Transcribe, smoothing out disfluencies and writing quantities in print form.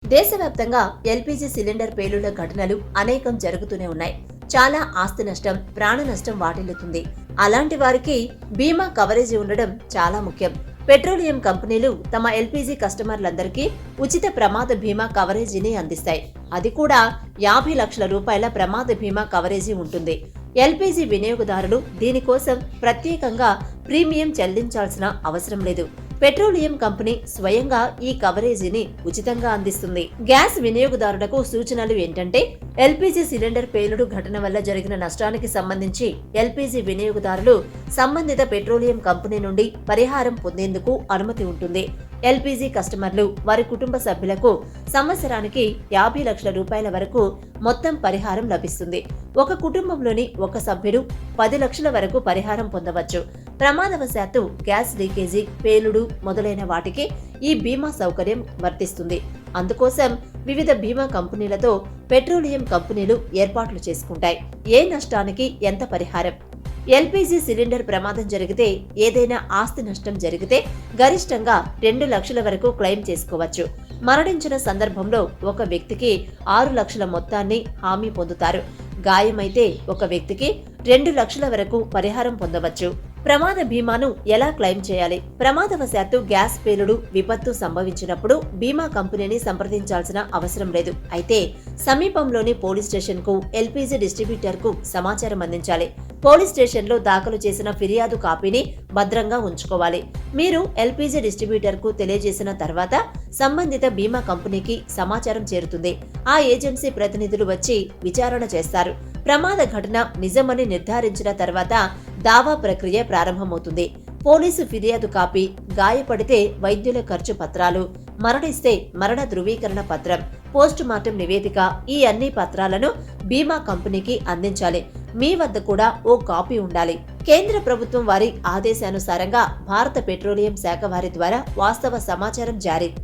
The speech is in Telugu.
దేశవ్యాప్తంగా ఎల్పీజీ సిలిండర్ పేలుళ్ల ఘటనలు అనేకం జరుగుతూనే ఉన్నాయి. చాలా ఆస్తి నష్టం, ప్రాణ నష్టం వాటిల్లుతుంది. అలాంటి వారికి బీమా కవరేజీ ఉండడం చాలా ముఖ్యం. పెట్రోలియం కంపెనీలు తమ ఎల్పీజీ కస్టమర్లందరికీ ఉచిత ప్రమాద బీమా కవరేజీని అందిస్తాయి. అది కూడా 50 లక్షల రూపాయల ప్రమాద బీమా కవరేజీ ఉంటుంది. ఎల్పీజీ వినియోగదారులు దీనికోసం ప్రత్యేకంగా ప్రీమియం చెల్లించాల్సిన అవసరం లేదు. పెట్రోలియం కంపెనీ స్వయంగా ఈ కవరేజీని ఉచితంగా అందిస్తుంది. గ్యాస్ వినియోగదారులకు సూచనలు ఏంటంటే, ఎల్పీజీ సిలిండర్ పేలుడు ఘటన వల్ల జరిగిన నష్టానికి సంబంధించి ఎల్పీజీ వినియోగదారులు సంబంధిత పెట్రోలియం కంపెనీ నుండి పరిహారం పొందేందుకు అనుమతి ఉంటుంది. ఎల్పీజీ కస్టమర్లు వారి కుటుంబ సభ్యులకు సంవత్సరానికి 50 లక్షల రూపాయల వరకు మొత్తం పరిహారం లభిస్తుంది. ఒక కుటుంబంలోని ఒక సభ్యుడు 10 లక్షల వరకు పరిహారం పొందవచ్చు. ప్రమాదవశాత్తు గ్యాస్ లీకేజీ, పేలుడు మొదలైన వాటికి ఈ బీమా సౌకర్యం వర్తిస్తుంది. అందుకోసం వివిధ బీమా కంపెనీలతో పెట్రోలియం కంపెనీలు ఏర్పాట్లు చేసుకుంటాయి. ఏ నష్టానికి ఎంత పరిహారం? ఎల్పీజీ సిలిండర్ ప్రమాదం జరిగితే, ఏదైనా ఆస్తి నష్టం జరిగితే గరిష్టంగా 2 లక్షల వరకు క్లెయిమ్ చేసుకోవచ్చు. మరణించిన సందర్భంలో ఒక వ్యక్తికి 6 లక్షల మొత్తాన్ని హామీ పొందుతారు. గాయమైతే ఒక వ్యక్తికి 2 లక్షల వరకు పరిహారం పొందవచ్చు. ప్రమాద బీమాను ఎలా క్లెయిమ్ చేయాలి? ప్రమాదవశాత్తు గ్యాస్ పేలుడు, విపత్తు సంభవించినప్పుడు బీమా కంపెనీని సంప్రదించాల్సిన అవసరం లేదు. అయితే సమీపంలోని పోలీస్ స్టేషన్ కు, ఎల్పీజీ డిస్ట్రిబ్యూటర్ కు సమాచారం అందించాలి. పోలీస్ స్టేషన్లో దాఖలు చేసిన ఫిర్యాదు కాపీని భద్రంగా ఉంచుకోవాలి. మీరు ఎల్పీజీ డిస్ట్రిబ్యూటర్ కు తెలియజేసిన తర్వాత సంబంధిత బీమా కంపెనీకి సమాచారం చేరుతుంది. ఆ ఏజెన్సీ ప్రతినిధులు వచ్చి విచారణ చేస్తారు. ప్రమాద ఘటన నిజమని నిర్ధారించిన తర్వాత దావా ప్రక్రియ ప్రారంభమవుతుంది. పోలీసు ఫిర్యాదు కాపీ, గాయపడితే వైద్యుల ఖర్చు పత్రాలు, మరణిస్తే మరణ ధృవీకరణ పత్రం, పోస్ట్ మార్టం నివేదిక, ఈ అన్ని పత్రాలను బీమా కంపెనీకి అందించాలి. మీ వద్ద కూడా ఓ కాపీ ఉండాలి. కేంద్ర ప్రభుత్వం వారి ఆదేశానుసారంగా భారత పెట్రోలియం శాఖ వారి ద్వారా వాస్తవ సమాచారం జారీ